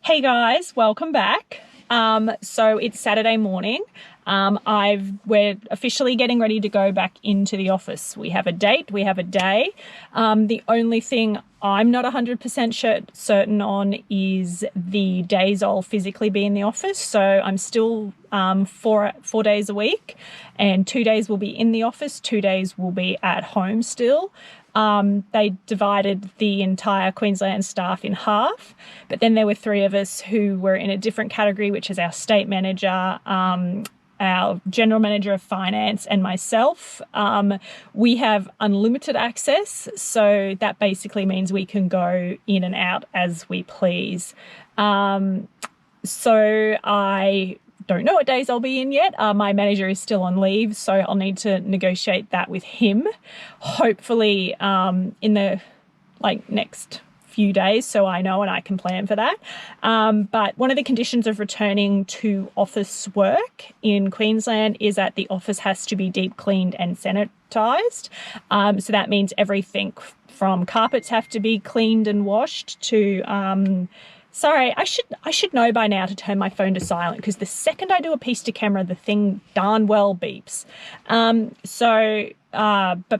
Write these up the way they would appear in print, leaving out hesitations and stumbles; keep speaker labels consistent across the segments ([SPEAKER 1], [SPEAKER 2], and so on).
[SPEAKER 1] Hey guys, welcome back. So it's Saturday morning. We're officially getting ready to go back into the office. We have a date, we have a day. The only thing I'm not 100% certain on is the days I'll physically be in the office. So I'm still 4 days a week, and 2 days will be in the office, 2 days will be at home still. They divided the entire Queensland staff in half, but then there were 3 of us who were in a different category, which is our state manager, our general manager of finance, and myself. We have unlimited access, so that basically means we can go in and out as we please. So I don't know what days I'll be in yet. My manager is still on leave, so I'll need to negotiate that with him, hopefully in the next few days, so I know and I can plan for that. But one of the conditions of returning to office work in Queensland is that the office has to be deep cleaned and sanitised. So that means everything from carpets have to be cleaned and washed to sorry, I should know by now to turn my phone to silent, because the second I do a piece to camera, the thing darn well beeps. But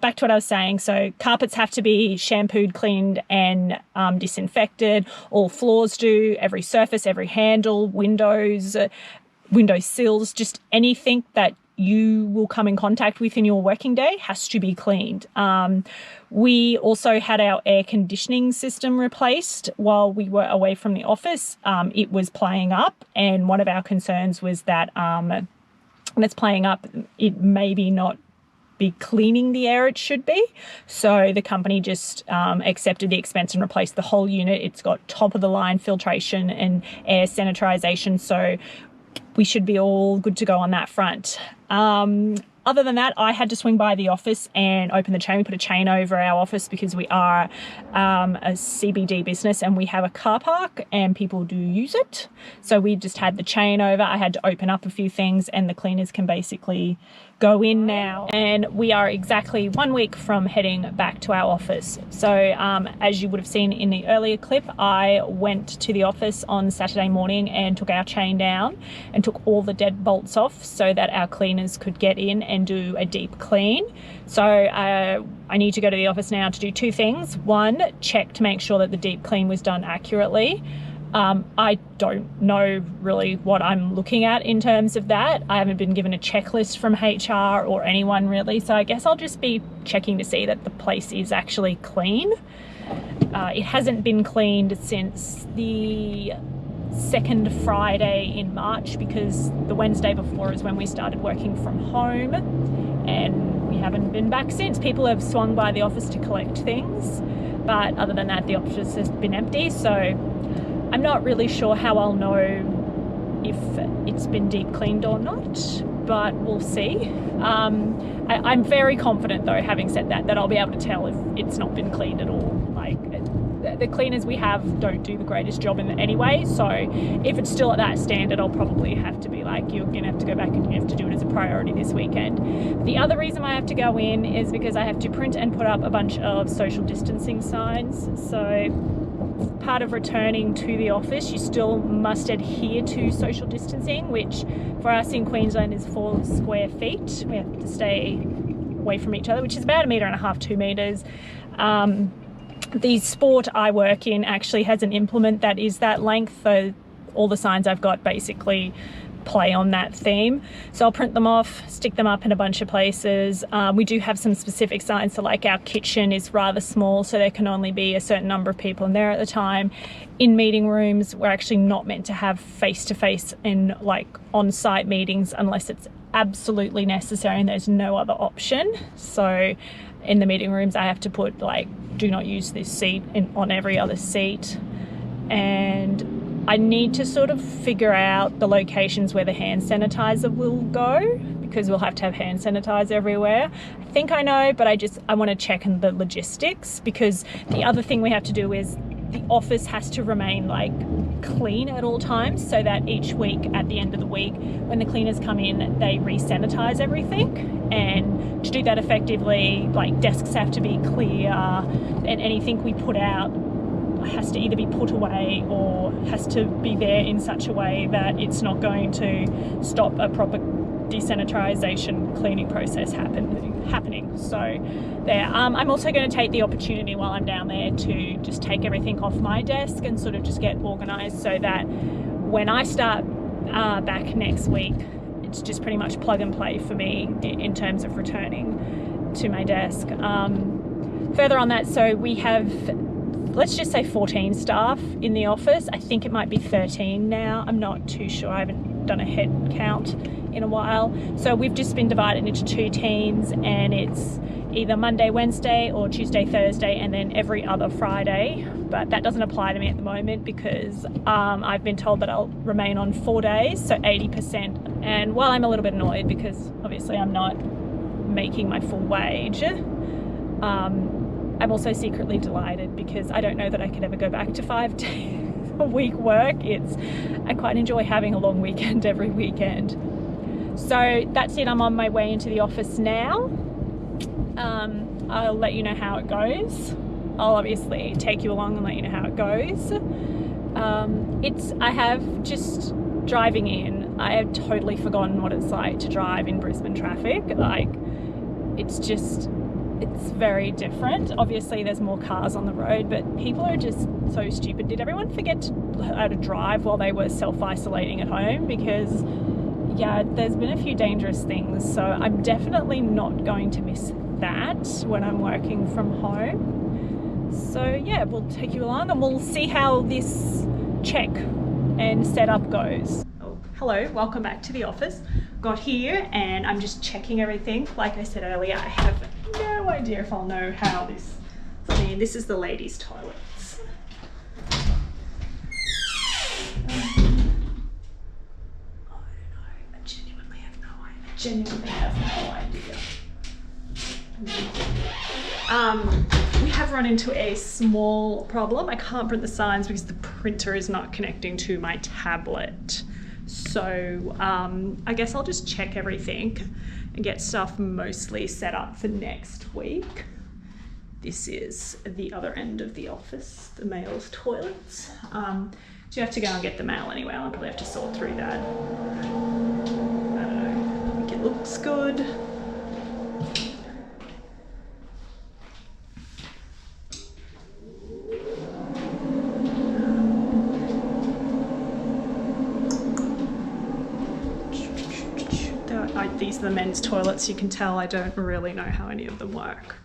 [SPEAKER 1] back to what I was saying. So carpets have to be shampooed, cleaned, and disinfected. All floors do, every surface, every handle, windows, window sills, just anything that you will come in contact with in your working day has to be cleaned. We also had our air conditioning system replaced while we were away from the office. It was playing up, and one of our concerns was that when it's playing up, it maybe not be cleaning the air it should be. So the company just accepted the expense and replaced the whole unit. It's got top of the line filtration and air sanitization, so we should be all good to go on that front. Other than that, I had to swing by the office and open the chain. We put a chain over our office because we are a CBD business and we have a car park and people do use it. So we just had the chain over. I had to open up a few things and the cleaners can basically go in now. And we are exactly 1 week from heading back to our office. So as you would have seen in the earlier clip, I went to the office on Saturday morning and took our chain down and took all the dead bolts off so that our cleaners could get in and do a deep clean. So I need to go to the office now to do 2 things. 1, check to make sure that the deep clean was done accurately. I don't know really what I'm looking at in terms of that. I haven't been given a checklist from HR or anyone really, so I guess I'll just be checking to see that the place is actually clean. It hasn't been cleaned since the second Friday in March, because the Wednesday before is when we started working from home, and we haven't been back since. People have swung by the office to collect things, but other than that, the office has been empty, so I'm not really sure how I'll know if it's been deep cleaned or not, but we'll see. I'm very confident though, having said that, that I'll be able to tell if it's not been cleaned at all. The cleaners we have don't do the greatest job in it anyway, so if it's still at that standard, I'll probably have to be like, you're gonna have to go back and you have to do it as a priority this weekend. The other reason I have to go in is because I have to print and put up a bunch of social distancing signs. So part of returning to the office, you still must adhere to social distancing, which for us in Queensland is 4 square feet. We have to stay away from each other, which is about 1.5 meters, 2 meters. The sport I work in actually has an implement that is that length, so all the signs I've got basically play on that theme. So I'll print them off, stick them up in a bunch of places. We do have some specific signs, so like our kitchen is rather small, so there can only be a certain number of people in there at the time. In meeting rooms, we're actually not meant to have face-to-face and on-site meetings unless it's absolutely necessary and there's no other option. So in the meeting rooms, I have to put do not use this seat on every other seat. And I need to sort of figure out the locations where the hand sanitizer will go, because we'll have to have hand sanitizer everywhere. I think I know, but I want to check on the logistics, because the other thing we have to do is the office has to remain clean at all times, so that each week at the end of the week when the cleaners come in, they re-sanitize everything. And to do that effectively, desks have to be clear, and anything we put out has to either be put away or has to be there in such a way that it's not going to stop a proper desanitization cleaning process happening. So there. I'm also going to take the opportunity while I'm down there to just take everything off my desk and sort of just get organized, so that when I start back next week, it's just pretty much plug and play for me in terms of returning to my desk. Further on that, so we have, let's just say 14 staff in the office. I think it might be 13 now. I'm not too sure. I haven't done a head count in a while. So we've just been divided into 2 teams, and it's either Monday, Wednesday, or Tuesday, Thursday, and then every other Friday. But that doesn't apply to me at the moment because I've been told that I'll remain on 4 days, so 80%. And while I'm a little bit annoyed because obviously I'm not making my full wage, I'm also secretly delighted because I don't know that I could ever go back to 5 days a week work. I quite enjoy having a long weekend every weekend. So that's it. I'm on my way into the office now. I'll let you know how it goes. I'll obviously take you along and let you know how it goes. I have just driving in, I have totally forgotten what it's like to drive in Brisbane traffic. Like, it's very different. Obviously there's more cars on the road, but people are just so stupid. Did everyone forget how to drive while they were self-isolating at home? Because yeah, there's been a few dangerous things, so I'm definitely not going to miss that when I'm working from home. So yeah, we'll take you along and we'll see how this check and setup goes. Oh, hello, welcome back to the office. Got here and I'm just checking everything. Like I said earlier, I have no idea if I'll know how this, I mean, this is the ladies' toilets. Genuinely have no idea. We have run into a small problem. I can't print the signs because the printer is not connecting to my tablet. So I guess I'll just check everything and get stuff mostly set up for next week. This is the other end of the office, the male's toilets. So you have to go and get the mail anyway. I'll probably have to sort through that. Looks good. These are the men's toilets. You can tell I don't really know how any of them work.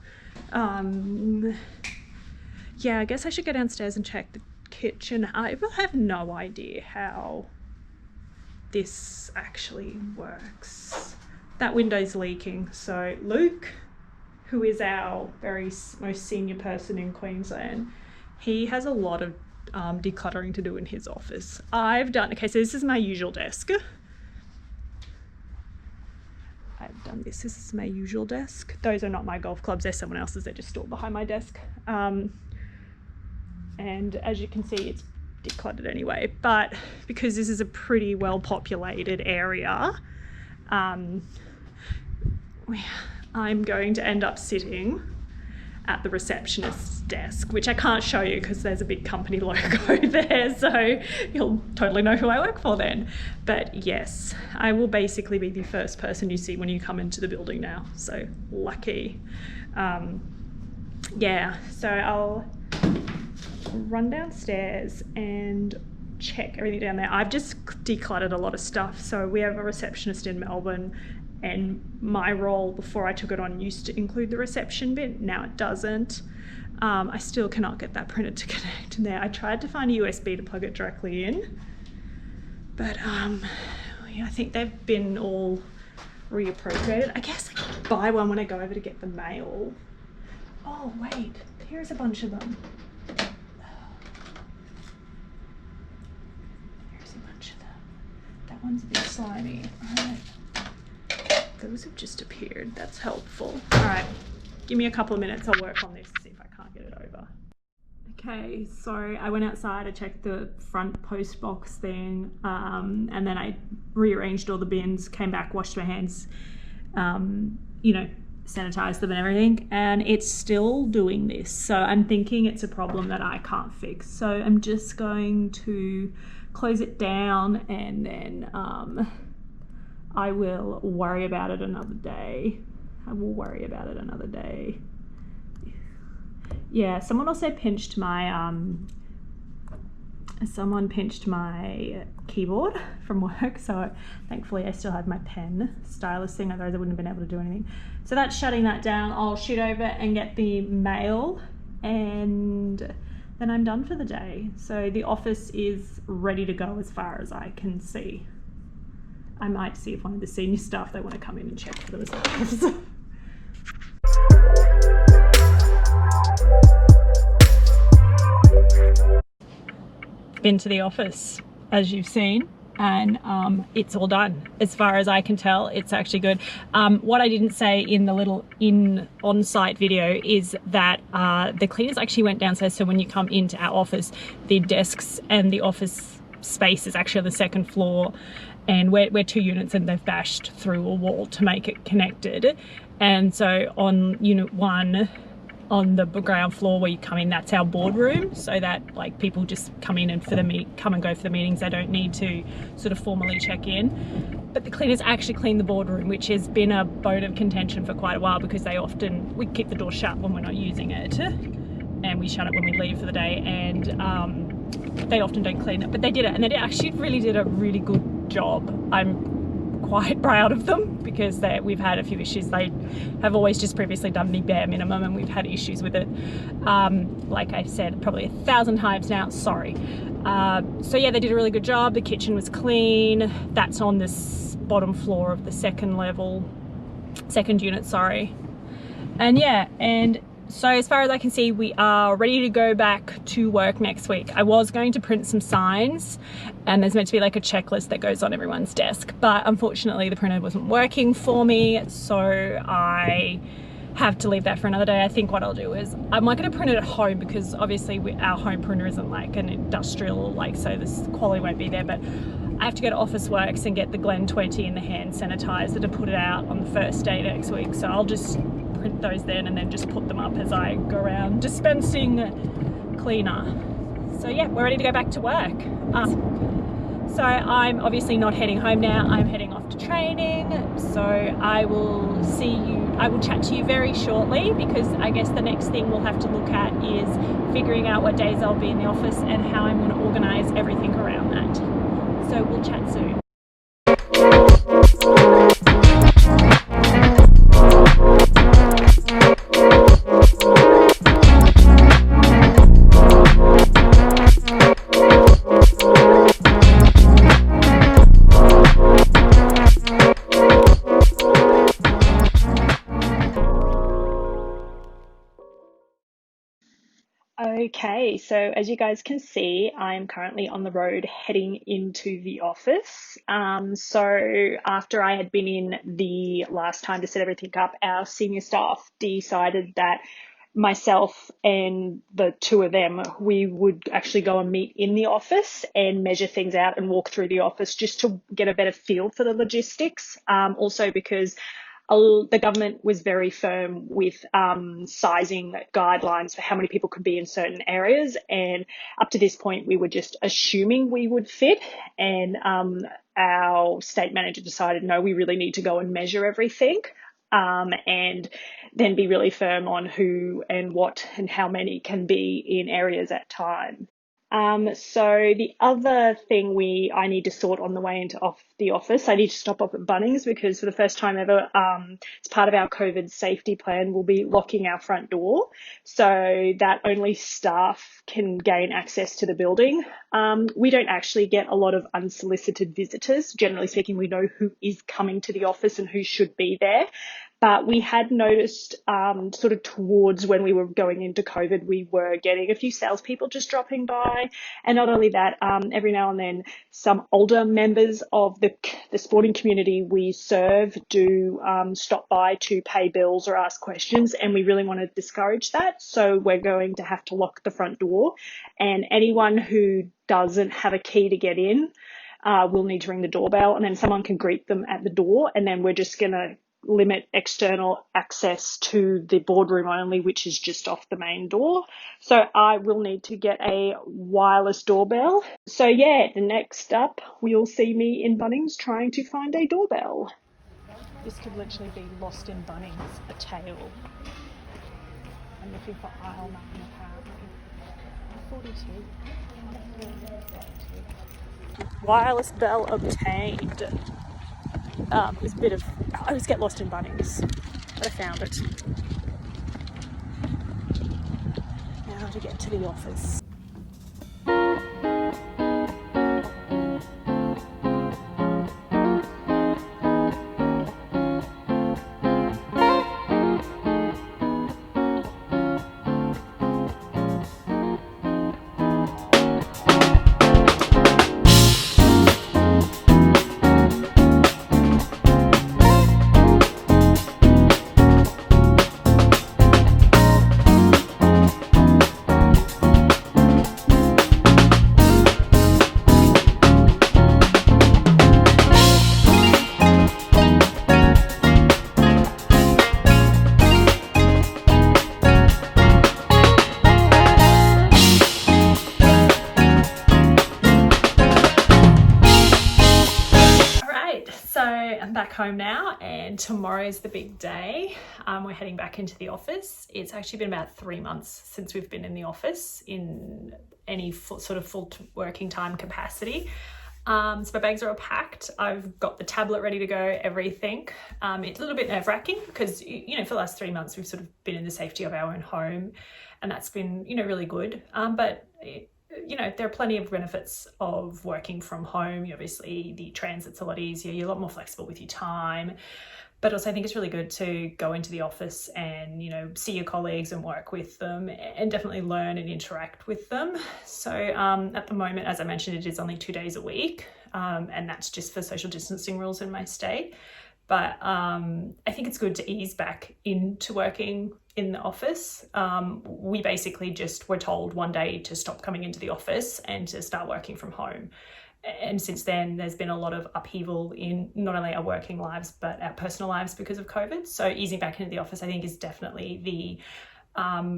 [SPEAKER 1] Yeah, I guess I should go downstairs and check the kitchen. I have no idea how this actually works. That window's leaking, so Luke, who is our most senior person in Queensland, he has a lot of decluttering to do in his office. Okay, so this is my usual desk. I've done this is my usual desk. Those are not my golf clubs, they're someone else's, they're just stored behind my desk. And as you can see, it's decluttered anyway, but because this is a pretty well populated area, I'm going to end up sitting at the receptionist's desk, which I can't show you because there's a big company logo there, so you'll totally know who I work for then. But yes, I will basically be the first person you see when you come into the building now, so lucky. Yeah, so I'll run downstairs and check everything down there. I've just decluttered a lot of stuff. So we have a receptionist in Melbourne, and my role before I took it on used to include the reception bit. Now it doesn't. I still cannot get that printer to connect in there. I tried to find a USB to plug it directly in, but yeah, I think they've been all reappropriated. I guess I could buy one when I go over to get the mail. Oh wait, here's a bunch of them. Here's a bunch of them. That one's a bit slimy. All right. Those have just appeared. That's helpful. All right, give me a couple of minutes. I'll work on this, see if I can't get it over. Okay, so I went outside, I checked the front post box thing, and then I rearranged all the bins, came back, washed my hands, you know, sanitize them and everything, and it's still doing this. So I'm thinking it's a problem that I can't fix. So I'm just going to close it down, and then I will worry about it another day. Yeah, someone also pinched my keyboard from work, so thankfully I still had my pen stylus thing, otherwise I wouldn't have been able to do anything. So that's shutting that down. I'll shoot over and get the mail, and then I'm done for the day. So the office is ready to go as far as I can see. I might see if one of the senior staff, they want to come in and check for the results. Been to the office, as you've seen, and it's all done. As far as I can tell, it's actually good. What I didn't say in the little on-site video is that the cleaners actually went downstairs, so when you come into our office, the desks and the office space is actually on the second floor, and we're 2 units, and they've bashed through a wall to make it connected. And so on unit 1, on the ground floor where you come in, that's our boardroom, so that like people just come in and come and go for the meetings. They don't need to sort of formally check in. But the cleaners actually clean the boardroom, which has been a bone of contention for quite a while, because we keep the door shut when we're not using it, and we shut it when we leave for the day, and they often don't clean it. But they did it, and they actually really did a really good job. I'm quite proud of them, because we've had a few issues. They have always just previously done the bare minimum, and we've had issues with it. Like I've said probably 1,000 times now, sorry. So yeah, they did a really good job. The kitchen was clean. That's on this bottom floor of the second unit, sorry. And yeah, and so as far as I can see, we are ready to go back to work next week. I was going to print some signs, and there's meant to be like a checklist that goes on everyone's desk, but unfortunately the printer wasn't working for me, so I have to leave that for another day. I think what I'll do is I'm not going to print it at home, because obviously our home printer isn't like an industrial, so this quality won't be there, but I have to go to Officeworks and get the Glen 20 and the hand sanitizer to put it out on the first day next week. So I'll just print those then, and then just put them up as I go around dispensing cleaner. So yeah, we're ready to go back to work. So I'm obviously not heading home now. I'm heading off to training. So I will chat to you very shortly, because I guess the next thing we'll have to look at is figuring out what days I'll be in the office and how I'm going to organise everything around that. So we'll chat soon. Okay, so as you guys can see, I'm currently on the road heading into the office. So after I had been in the last time to set everything up, our senior staff decided that myself and the 2 of them, we would actually go and meet in the office and measure things out and walk through the office, just to get a better feel for the logistics. Also because the government was very firm with sizing guidelines for how many people could be in certain areas, and up to this point we were just assuming we would fit, and our state manager decided, no, we really need to go and measure everything, and then be really firm on who and what and how many can be in areas at time. So the other thing I need to sort on the way into the office, I need to stop off at Bunnings, because for the first time ever, as part of our COVID safety plan, we'll be locking our front door so that only staff can gain access to the building. We don't actually get a lot of unsolicited visitors. Generally speaking, we know who is coming to the office and who should be there. But we had noticed sort of towards when we were going into COVID, we were getting a few salespeople just dropping by. And not only that, every now and then some older members of the sporting community we serve do stop by to pay bills or ask questions. And we really want to discourage that. So we're going to have to lock the front door. And anyone who doesn't have a key to get in will need to ring the doorbell. And then someone can greet them at the door. And then we're just going to limit external access to the boardroom only, which is just off the main door. So I will need to get a wireless doorbell. So yeah, the next up, we'll see me in Bunnings trying to find a doorbell. This could literally be lost in Bunnings, a tale. I'm looking for aisle 9 apparently. 42. Wireless bell obtained. It was a bit of, I always get lost in Bunnings, but I found it. Now to get to the office. I'm back home now, and tomorrow's the big day. We're heading back into the office. It's actually been about 3 months since we've been in the office in any sort of full working time capacity. So my bags are all packed. I've got the tablet ready to go, everything. It's a little bit nerve-wracking because, for the last 3 months, we've sort of been in the safety of our own home, and that's been, really good. But there are plenty of benefits of working from home. Obviously, the transit's a lot easier. You're a lot more flexible with your time. But also I think it's really good to go into the office and, see your colleagues and work with them and definitely learn and interact with them. So at the moment, as I mentioned, it is only 2 days a week. And that's just for social distancing rules in my state. But I think it's good to ease back into working in the office. We basically just were told one day to stop coming into the office and to start working from home. And since then, there's been a lot of upheaval in not only our working lives, but our personal lives because of COVID. So easing back into the office, I think, is definitely the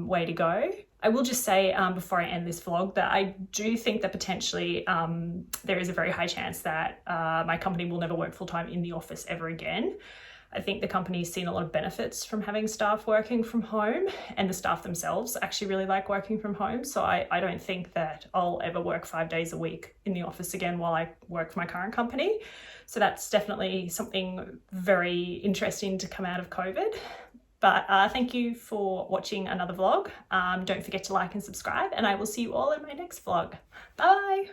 [SPEAKER 1] way to go. I will just say before I end this vlog that I do think that potentially there is a very high chance that my company will never work full-time in the office ever again. I think the company's seen a lot of benefits from having staff working from home, and the staff themselves actually really like working from home. So I don't think that I'll ever work 5 days a week in the office again while I work for my current company. So that's definitely something very interesting to come out of COVID. But thank you for watching another vlog. Don't forget to like and subscribe, and I will see you all in my next vlog. Bye!